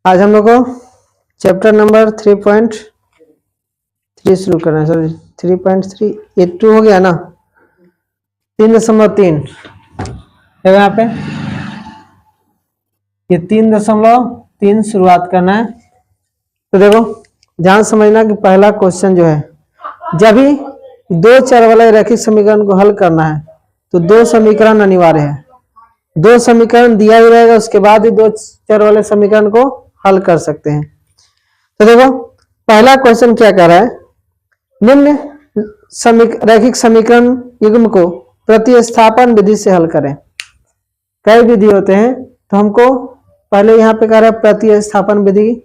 आज हम लोग को चैप्टर नंबर 3.3 शुरू करना है। सॉरी 3.3 ये 2 हो गया ना। 3.3 है यहाँ पे, ये 3.3 शुरुआत करना है। तो देखो ध्यान समझना कि पहला क्वेश्चन जो है, जब भी दो चर वाले रैखिक समीकरण को हल करना है तो दो समीकरण अनिवार्य है। दो समीकरण दिया ही रहेगा, उसके बाद ही दो चर वाले समीकरण को हल कर सकते हैं। तो देखो पहला क्वेश्चन क्या कर रहा है, निम्न रैखिक समीकरण युग्म को प्रतिस्थापन विधि से हल करें। कई विधि होते हैं, तो हमको पहले यहाँ पे कह रहा है प्रतिस्थापन विधि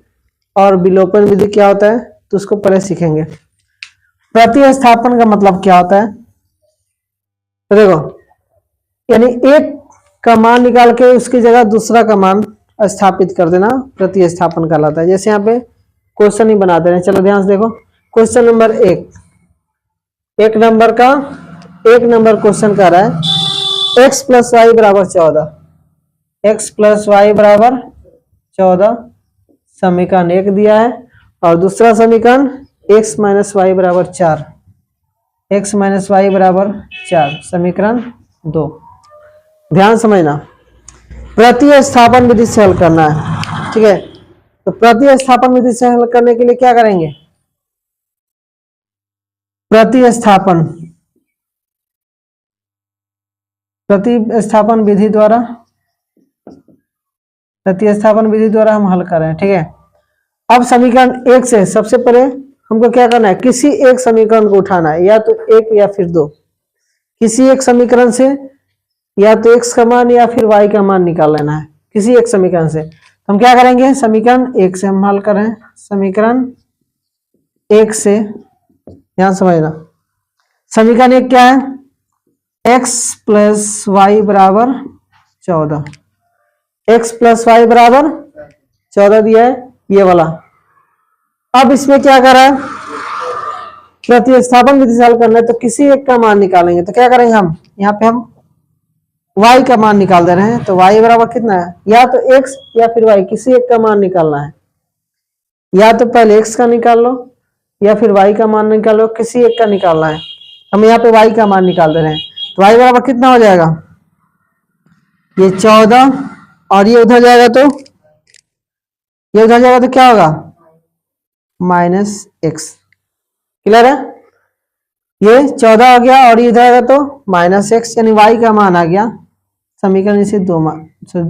और विलोपन विधि क्या होता है, तो उसको पहले सीखेंगे। प्रतिस्थापन का मतलब क्या होता है, तो देखो यानी एक का मान निकाल के उसकी जगह दूसरा का मान स्थापित कर देना प्रतिस्थापन कहलाता है। जैसे यहाँ पे क्वेश्चन ही बना दे रहे हैं, चलो ध्यान से देखो। क्वेश्चन नंबर एक नंबर क्वेश्चन कर रहा है x प्लस वाई बराबर 14, x प्लस वाई बराबर 14 समीकरण 1 दिया है, और दूसरा समीकरण x माइनस वाई बराबर 4, x माइनस वाई बराबर 4 समीकरण 2। ध्यान समझना, प्रतिस्थापन विधि से हल करना है, ठीक है। तो प्रतिस्थापन विधि से हल करने के लिए क्या करेंगे, प्रतिस्थापन विधि द्वारा हम हल कर रहे हैं, ठीक है। अब समीकरण 1 से सबसे पहले हमको क्या करना है, किसी एक समीकरण को उठाना है, या तो 1 या फिर 2। किसी एक समीकरण से या तो x का मान या फिर y का मान निकाल लेना है, किसी एक समीकरण से। तो हम क्या करेंगे, समीकरण 1 से हम हल कर रहे हैं। समीकरण 1 से ध्यान समझना, समीकरण 1 क्या है, x प्लस वाई बराबर 14, x प्लस वाई बराबर 14 दिया है ये वाला। अब इसमें क्या कर रहा है, प्रतिस्थापन विधि से हल करना है, तो किसी एक का मान निकालेंगे। तो क्या करेंगे हम, यहाँ पे हम y का मान निकाल दे रहे हैं। तो y बराबर कितना है, या तो x या फिर y, किसी एक का मान निकालना है। या तो पहले x का निकाल लो या फिर y का मान निकाल लो, किसी एक का निकालना है। हम यहाँ पे y का मान निकाल दे रहे हैं। तो y बराबर कितना हो जाएगा, ये 14, और ये उधर जाएगा तो ये उधर जाएगा तो क्या होगा, माइनस x। क्लियर है, ये 14 हो गया और ये इधर आएगा तो माइनस x, यानी y का मान आ गया। समीकरण इसे 2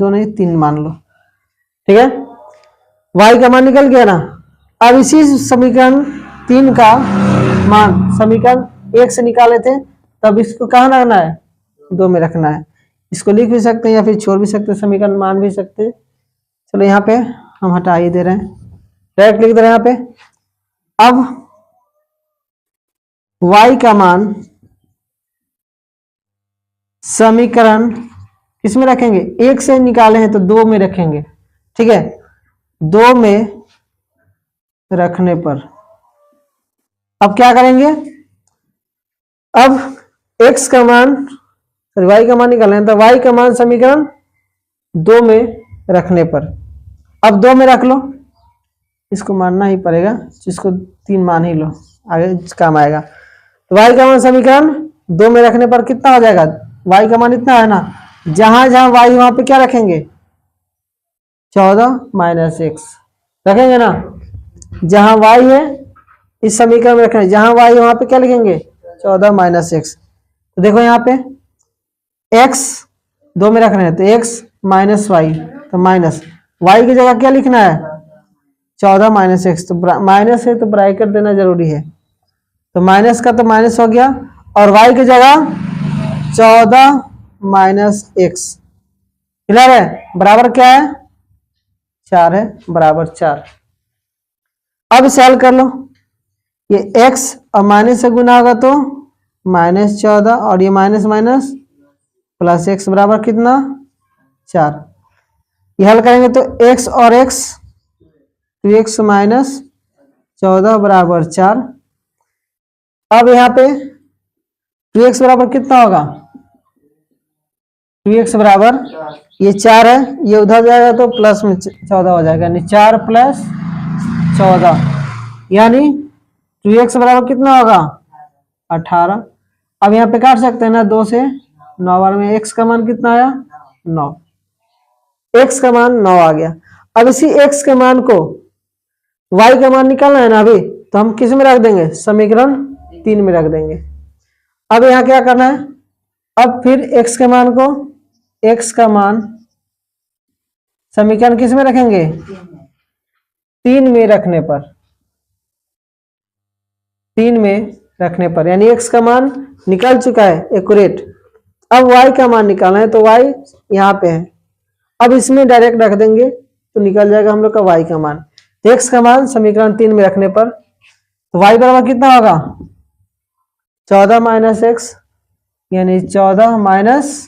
नहीं 3 मान लो, ठीक है। y का मान निकल गया ना। अब इसी समीकरण 3 का मान समीकरण 1 से निकाले थे, तब इसको कहाँ रखना है, 2 में रखना है। इसको लिख भी सकते हैं या फिर छोड़ भी सकते हैं, समीकरण मान भी सकते हैं। चलो यहाँ पे हम हटा ही दे रहे हैं, डायरेक्ट लिख दे रहे हैं यहाँ पे। अब y का मान समीकरण किस में रखेंगे, 1 से निकाले हैं तो 2 में रखेंगे, ठीक है। 2 में रखने पर अब क्या करेंगे, अब x का मान y का मान निकालना है, तो y का मान समीकरण 2 में रखने पर, अब 2 में रख लो, इसको मानना ही पड़ेगा, जिसको 3 मान ही लो, आगे काम आएगा। तो y का मान समीकरण 2 में रखने पर कितना हो जाएगा, y का मान इतना है ना, जहां जहां y वहां पे क्या रखेंगे, 14 माइनस x रखेंगे ना। जहां y है इस समीकरण में रखेंगे, जहां y वहां पे क्या लिखेंगे, 14 माइनस x। तो देखो यहाँ पे x 2 में रख रहे हैं, तो x माइनस वाई, तो माइनस y की जगह क्या लिखना है, 14 माइनस x। तो माइनस है तो ब्रैकेट देना जरूरी है, तो माइनस का तो माइनस हो गया, और y की जगह 14 माइनस x। क्लियर है, बराबर क्या है, 4 है, बराबर 4। अब इसे हल कर लो, ये x और माइनस से गुना होगा तो माइनस 14, और ये माइनस माइनस प्लस x बराबर कितना, 4। ये हल करेंगे तो x और x, तो x माइनस 14 बराबर 4। अब यहाँ पे 2x बराबर कितना होगा, 2x बराबर ये 4 है, ये उधर जाएगा तो प्लस में 14 हो जाएगा, यानी 4 प्लस 14, यानी 2x बराबर कितना होगा 18। अब यहाँ पे काट सकते हैं ना, 2 से 9 बार में x का मान कितना आया 9, x का मान 9 आ गया। अब इसी x के मान को y का मान निकालना है ना अभी, तो हम किस में रख देंगे, समीकरण 3 में रख देंगे। अब यहाँ क्या करना है, अब फिर x के मान को, x का मान समीकरण किस में रखेंगे 3 में रखने पर, 3 में रखने पर, यानी x का मान निकल चुका है एक्यूरेट। अब y का मान निकालना है, तो y यहाँ पे है, अब इसमें डायरेक्ट रख देंगे तो निकल जाएगा हम लोग का y का मान। तो x का मान समीकरण 3 में रखने पर तो y बराबर कितना होगा 14 माइनस एक्स, यानी 14 माइनस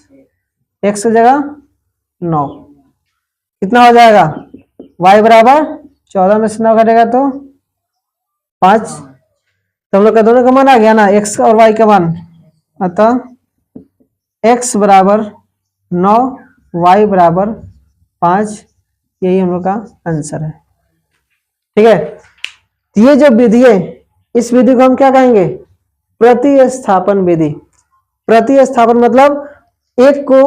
एक्स की जगह 9, कितना हो जाएगा y बराबर 14 में से 9 घटेगा तो 5, तो हम लोग का दोनों का मान आ गया ना, x और y का मान। अतः x बराबर 9, y बराबर 5, यही हम लोग का आंसर है। ठीक है, तो ये जो विधि है, इस विधि को हम क्या कहेंगे प्रतिस्थापन विधि। प्रतिस्थापन मतलब एक को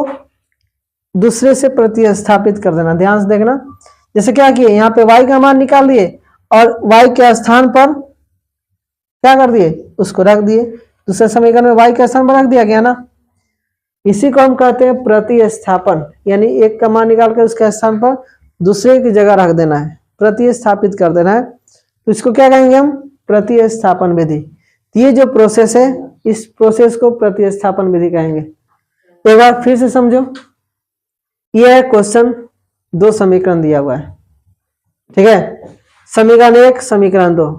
दूसरे से प्रतिस्थापित कर देना। ध्यान से देखना, जैसे क्या किए, यहाँ पे y का मान निकाल दिए और y के स्थान पर क्या कर दिए, उसको रख दिए, दूसरे समीकरण में y के स्थान पर रख दिया गया ना, इसी को हम कहते हैं प्रतिस्थापन। यानी एक का मान निकाल कर उसके स्थान पर दूसरे की जगह रख देना है, प्रतिस्थापित कर देना है, तो इसको क्या कहेंगे हम प्रतिस्थापन विधि। ये जो प्रोसेस है, इस प्रोसेस को प्रतिस्थापन विधि कहेंगे। एक बार फिर से समझो, यह है क्वेश्चन, 2 समीकरण दिया हुआ है, ठीक है, समीकरण 1 समीकरण 2,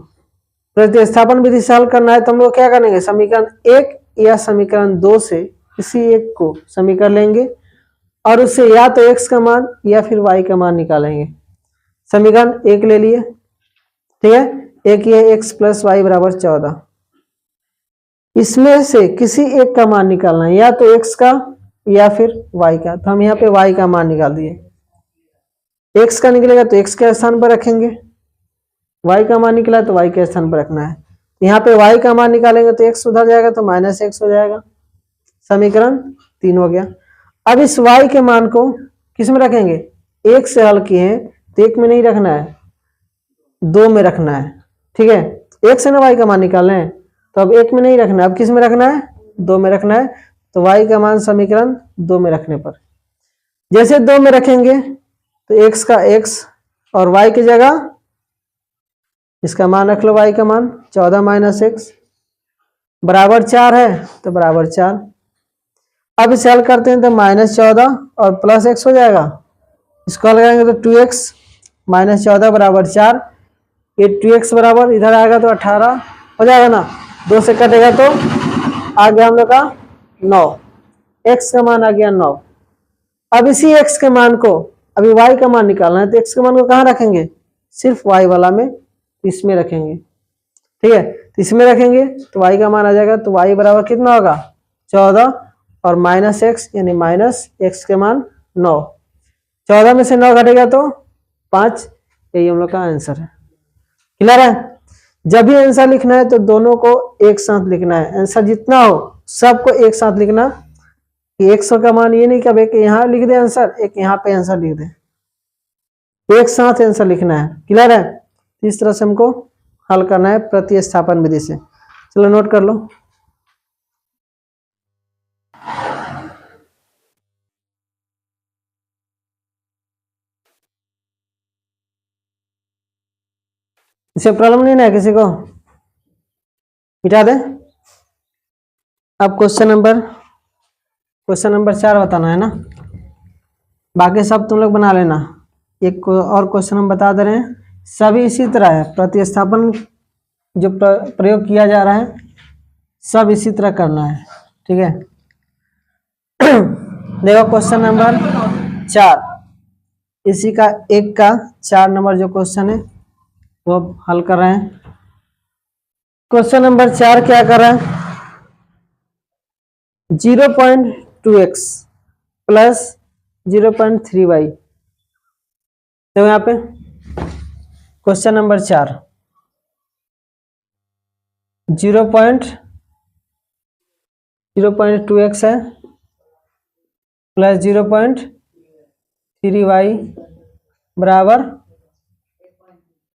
प्रतिस्थापन विधि से हल करना है, तो हम लोग क्या करेंगे, समीकरण 1 या समीकरण 2 से किसी एक को समीकरण लेंगे और उससे या तो x का मान या फिर y का मान निकालेंगे। समीकरण 1 ले लिए, ठीक है, एक ये x प्लस वाई बराबर 14, इसमें से किसी एक का मान निकालना है, या तो x का या फिर y का, तो हम यहाँ पे y का मान निकाल दिए। x का निकलेगा तो x के स्थान पर रखेंगे, y का मान निकला तो y के स्थान पर रखना है। यहाँ पे y का मान निकालेंगे तो x उधर जाएगा तो माइनस एक्स हो जाएगा, समीकरण 3 हो गया। अब इस y के मान को किस में रखेंगे, 1 से हल किए हैं तो 1 में नहीं रखना है, 2 में रखना है, ठीक है, 1 से ना y का मान निकालना है, तो अब 1 में नहीं रखना है, अब किस में रखना है 2 में रखना है, तो y का मान समीकरण 2 में रखने पर, जैसे 2 में रखेंगे तो x का x और y की जगह इसका मान रख लो, y का मान 14 माइनस एक्स बराबर 4 है, तो बराबर 4। अब इसे हल करते हैं तो माइनस 14 और प्लस एक्स हो जाएगा, इसको हल करेंगे तो 2x माइनस 14 बराबर 4, ये 2x बराबर इधर आएगा तो 18 हो जाएगा ना, 2 से कटेगा तो आ गया हम लोग का 9, x का मान आ गया 9। अब इसी x के मान को अभी y का मान निकालना है, तो x के मान को कहाँ रखेंगे, सिर्फ y वाला में, इसमें रखेंगे, ठीक है, तो इसमें रखेंगे तो y का मान आ जाएगा, तो y बराबर कितना होगा 14 और माइनस एक्स, यानी माइनस एक्स के मान 9, 14 में से 9 घटेगा तो 5, यही हम लोग का आंसर है। क्लियर है, जब भी आंसर लिखना है तो दोनों को एक साथ लिखना है, आंसर जितना हो सबको एक साथ लिखना, कि 100 का मान ये नहीं कब एक यहाँ लिख दे आंसर, एक यहाँ पे आंसर लिख दे, एक साथ आंसर लिखना है। क्लियर है, इस तरह से हमको हल करना है प्रतिस्थापन विधि से। चलो नोट कर लो, इसे प्रॉब्लम नहीं ना है किसी को, मिटा दे। अब क्वेश्चन नंबर 4 बताना है ना, बाकी सब तुम लोग बना लेना। एक और क्वेश्चन हम बता दे रहे हैं, सभी इसी तरह है, प्रतिस्थापन जो प्रयोग किया जा रहा है सब इसी तरह करना है, ठीक है। देखो क्वेश्चन नंबर 4, इसी का 1 का 4 नंबर जो क्वेश्चन है वो हल कर रहे हैं। क्वेश्चन नंबर 4 क्या कर रहा है, 0.2x प्लस 0.3y। तो यहाँ पे क्वेश्चन नंबर 4 0.2x है प्लस 0.3y बराबर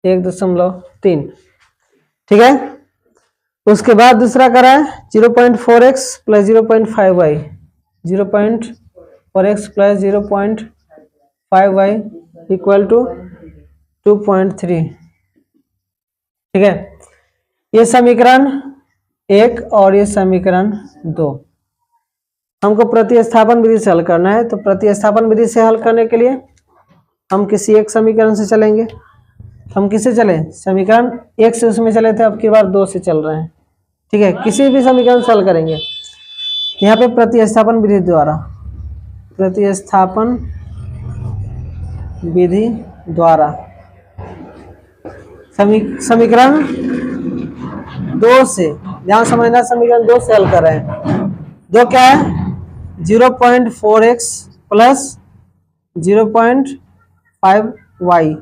1.3। ठीक है। उसके बाद दूसरा करा है 0.4x plus 0.5y, 0.4x plus 0.5y equal to 2.3। ठीक है। ये समीकरण 1 और ये समीकरण 2 हमको प्रतिस्थापन विधि से हल करना है। तो प्रतिस्थापन विधि से हल करने के लिए हम किसी एक समीकरण से चलेंगे। हम किससे चले? समीकरण 1 से उसमें चले थे, अब की बार 2 से चल रहे हैं। ठीक है। किसी भी समीकरण से हल करेंगे। यहाँ पे प्रतिस्थापन विधि द्वारा, प्रतिस्थापन विधि द्वारा समीकरण 2 से, यहाँ समझना समीकरण 2 से हल कर रहे हैं। 2 क्या है? 0.4x प्लस 0.5y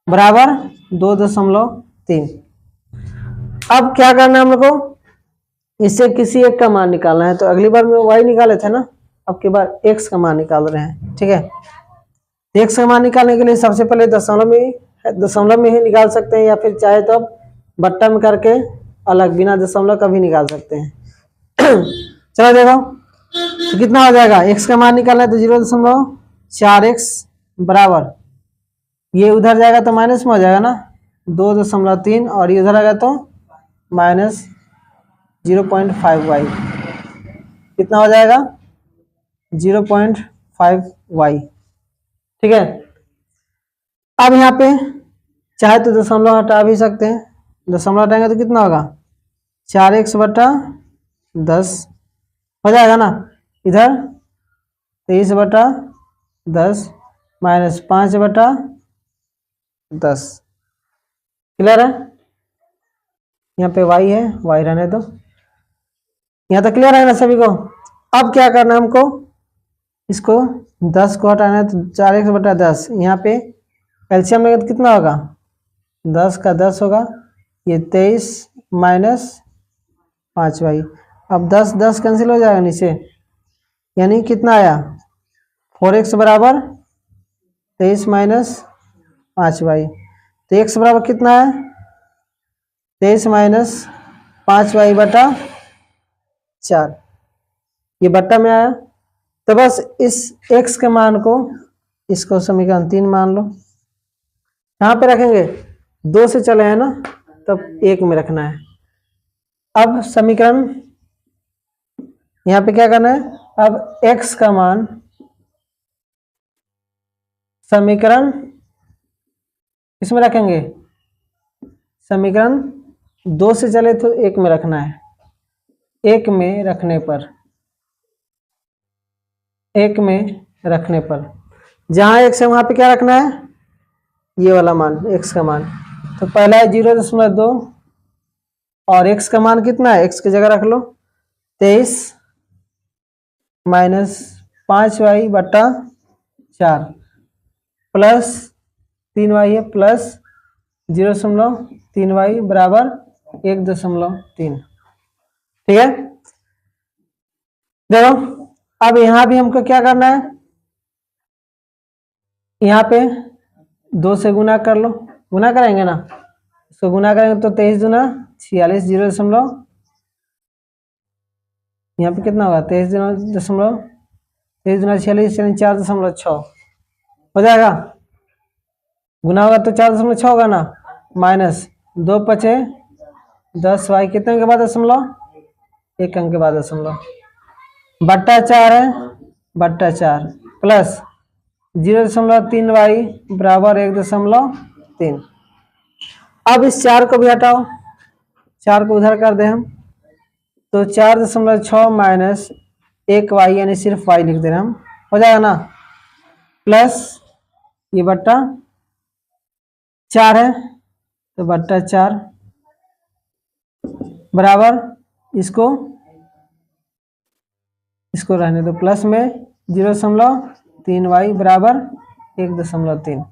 बराबर 2.3। अब क्या करना है हम लोग को? इससे किसी एक का मान निकालना है। तो अगली बार में y निकाले थे ना, अब की बार x का मान निकाल रहे हैं। ठीक है। x का मान निकालने के लिए सबसे पहले दशमलव में ही निकाल सकते हैं, या फिर चाहे तो अब बट्टा में करके अलग बिना दशमलव का भी निकाल सकते हैं। चलो देखो तो कितना हो जाएगा। x का मान निकालना है तो 0.4x बराबर, ये उधर जाएगा तो माइनस में हो जाएगा ना 2.3, और ये उधर आएगा तो माइनस 0.5y। कितना हो जाएगा? 0.5y। ठीक है। अब यहाँ पे चाहे तो दशमलव हटा भी सकते हैं। दशमलव हटाएंगे तो कितना होगा? 4x बटा 10 हो जाएगा ना। इधर 23 बटा 10 माइनस 5 बटा 10। क्लियर है? यहाँ पे y है, y रहने दो। यहाँ तक क्लियर है ना सभी को? अब क्या करना है हमको? इसको 10 को हटाना है तो 4x बटा 10। यहाँ पे एलसीएम लेंगे तो कितना होगा? 10 का 10 होगा, ये 23 माइनस 5y। अब 10 कैंसिल हो जाएगा नीचे, यानी कितना आया? 4x बराबर 23 माइनस 5y। तो x बराबर कितना है? 23 माइनस 5y बटा 4। ये बट्टा में आया। तो बस इस x के मान को, इसको समीकरण 3 मान लो। यहाँ पे रखेंगे, 2 से चले हैं ना, तब 1 में रखना है। अब समीकरण यहाँ पे क्या करना है? अब x का मान समीकरण किसमें रखेंगे? समीकरण 2 से चले तो 1 में रखना है। 1 में रखने पर, 1 में रखने पर जहाँ x है वहाँ पे क्या रखना है? ये वाला मान, x का मान। तो पहला है 0.2 और x का मान कितना है? x की जगह रख लो 23 माइनस 5y बटा 4 प्लस 3y है प्लस 0.3y बराबर 1.3। ठीक है। देखो अब यहाँ भी हमको क्या करना है? यहाँ पे 2 से गुना कर लो। गुना करेंगे ना, इसको गुना करेंगे तो 23 दूना 46, 0. यहाँ पे कितना होगा? 23 दूना 46 यानी 4.6 हो जाएगा। गुना होगा तो 4.6 होगा ना, माइनस 2 पचे 10y कितने के बाद दशमलव? 1 अंक के बाद दशमलव बट्टा 4 है, बट्टा 4 प्लस 0.3y बराबर 1.3। अब इस 4 को भी हटाओ, 4 को उधर कर दे हम, तो 4.6 माइनस 1y यानी सिर्फ y लिख दे रहे हम, हो जाएगा ना। प्लस ये बट्टा 4 है तो बट्टा 4 बराबर इसको रहने दो, प्लस में 0.3y बराबर 1.3।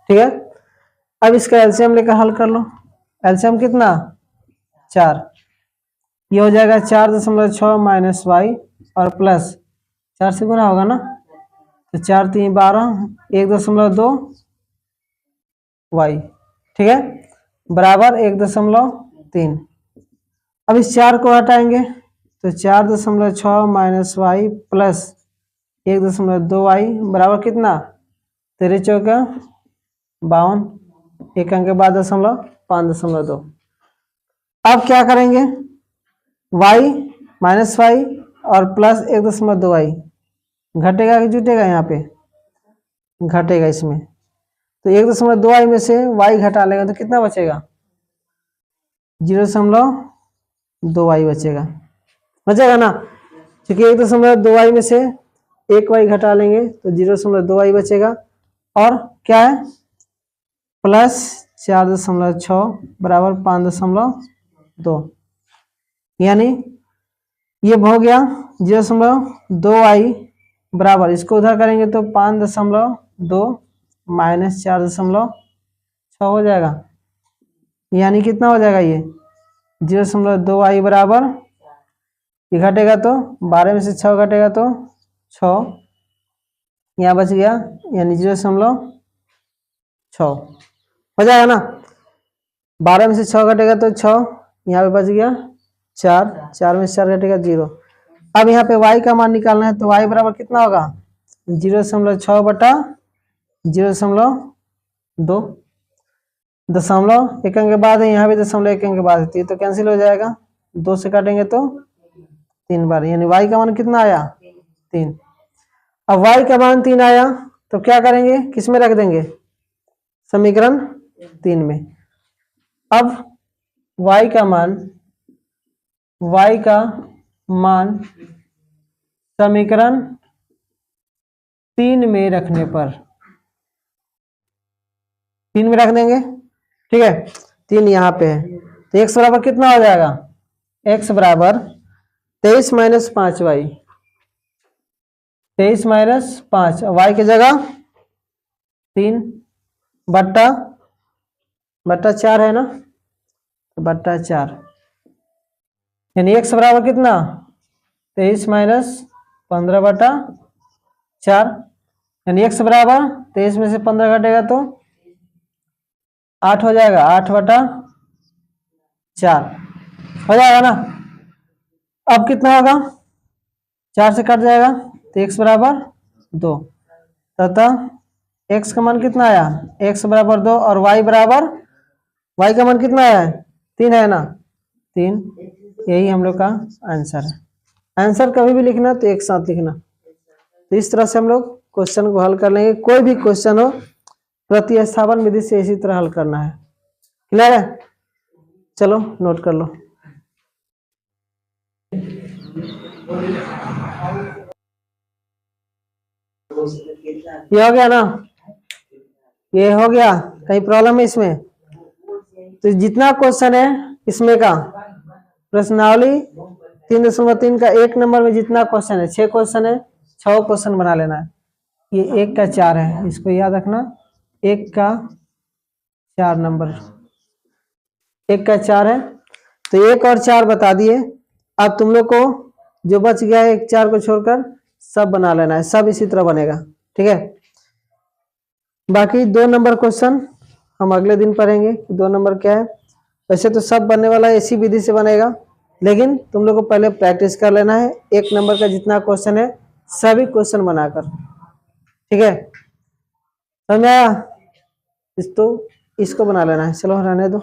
ठीक है, अब इसका एलसीएम लेकर हल कर लो। एलसीएम कितना 4, ये हो जाएगा 4.6 माइनस वाई और प्लस 4 से गुना होगा ना, तो 4 3 12 1.2 वाई। ठीक है, बराबर 1.3। अब इस 4 को हटाएंगे तो 4.6 माइनस वाई प्लस 1.2 वाई बराबर कितना 13 चौका 52, एक अंक के बाद 5.2। अब क्या करेंगे, y माइनस वाई और प्लस 1.2 वाई घटेगा कि जुटेगा, यहाँ पे घटेगा इसमें, तो 1.2 वाई में से y घटा लेगा तो कितना बचेगा 0.2 वाई बचेगा ना, क्योंकि 1.2 वाई में से एक वाई घटा लेंगे तो 0.2 वाई बचेगा। और क्या है प्लस 4.6 बराबर 5.2, यानी ये हो गया 0.2 वाई बराबर, इसको उधर करेंगे तो 5.2 माइनस 4.6 हो जाएगा, यानी कितना हो जाएगा ये 0.2 वाई बराबर, ये घटेगा तो 12 में से 6 घटेगा तो 6, यहाँ बच गया यानी 0.6 हो जाएगा ना, 12 में से 6 घटेगा तो 6, यहाँ पे बच गया 4, 4 में से 4 घटेगा 0। अब यहाँ पे y का मान निकालना है तो y बराबर कितना होगा 0.6 बटा 0.2, दशमलव एक अंक के बाद है, यहाँ भी दशमलव एक अंक के बाद है, तो कैंसिल हो जाएगा, 2 से काटेंगे तो 3 बार, यानी y का मान कितना आया 3। अब y का मान 3 आया तो क्या करेंगे, किस में रख देंगे समीकरण 3 में। अब y का मान समीकरण 3 में रखने पर 3 में रख देंगे। ठीक है, 3 यहाँ पे है तो x बराबर कितना हो जाएगा, x बराबर 23 माइनस 5 वाई, 23 माइनस 5 वाई की जगह 3 बट्टा 4 है ना, तो बट्टा 4, यानी x बराबर कितना 23 माइनस 15 बटा 4, यानी x बराबर 23 में से 15 घटेगा तो 8 हो जाएगा, 8 बटा 4 हो जाएगा ना। अब कितना होगा 4 से कट जाएगा तो x बराबर 2, तथा x का मान कितना आया x बराबर 2 और y का मान कितना आया 3 है ना, 3, यही हम लोग का आंसर है। आंसर कभी भी लिखना तो एक साथ लिखना, तो इस तरह से हम लोग क्वेश्चन को हल कर लेंगे। कोई भी क्वेश्चन हो प्रतिस्थापन विधि से इसी तरह हल करना है। क्लियर है, चलो नोट कर लो। ये हो गया ना, ये हो गया, कहीं प्रॉब्लम है इसमें, तो जितना क्वेश्चन है इसमें का प्रश्नावली 3.3 का 1 नंबर में जितना क्वेश्चन है 6 क्वेश्चन है, 6 क्वेश्चन बना लेना है। ये 1 का 4 है, इसको याद रखना, 1 का 4 नंबर, 1 का 4 है तो 1 और 4 बता दिए। अब तुम लोग को जो बच गया है 1 4 को छोड़कर सब बना लेना है, सब इसी तरह बनेगा। ठीक है, बाकी 2 नंबर क्वेश्चन हम अगले दिन पढ़ेंगे, 2 नंबर क्या है। वैसे तो सब बनने वाला है इसी विधि से बनेगा, लेकिन तुम लोग को पहले प्रैक्टिस कर लेना है 1 नंबर का जितना क्वेश्चन है सभी क्वेश्चन बनाकर। ठीक है, समझ आया, इसको बना लेना है। चलो रहने दो।